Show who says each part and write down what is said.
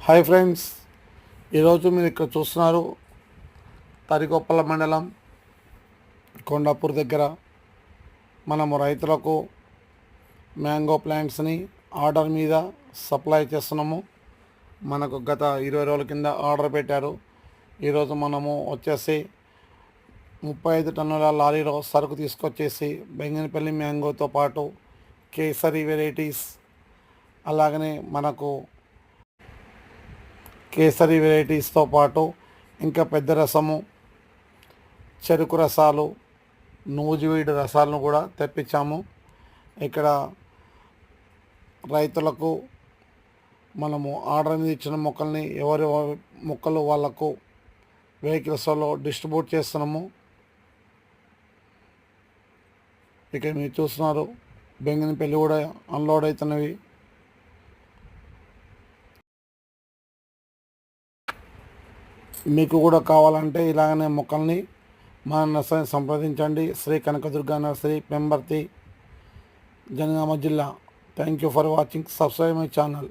Speaker 1: Hi friends, ఈరోజు మీరు ఇక్కడ చూస్తున్నారు తరికొప్పల మండలం కొండాపూర్ దగ్గర మనము రైతులకు మ్యాంగో ప్లాంట్స్ని ఆర్డర్ మీద సప్లై చేస్తున్నాము. మనకు గత 20 రోజుల కింద ఆర్డర్ పెట్టారు. ఈరోజు మనము వచ్చేసి 35 టన్నుల లారీలో సరుకు తీసుకొచ్చేసి బెంగనపల్లి మ్యాంగోతో పాటు కేసరి వెరైటీస్, అలాగనే మనకు కేసరి వెరైటీస్తో పాటు ఇంకా పెద్ద రసము, చెరుకు రసాలు, నూజివీడు రసాలను కూడా తెప్పించాము. ఇక్కడ రైతులకు మనము ఆర్డర్ మీద ఇచ్చిన మొక్కల్ని ఎవరి మొక్కలు వాళ్ళకు వెహికల్స్లో డిస్ట్రిబ్యూట్ చేస్తున్నాము. ఇక్కడ మీరు చూస్తున్నారు బెంగనపల్లి కూడా అన్లోడ్ అవుతున్నవి. మీకు కూడా కావాలంటే ఇలాగనే మొక్కల్ని మా నర్సరీని సంప్రదించండి. శ్రీ కనకదుర్గ నర్సరీ, పెంబర్తి, జనగామ జిల్లా. Thank you for watching. Subscribe my channel.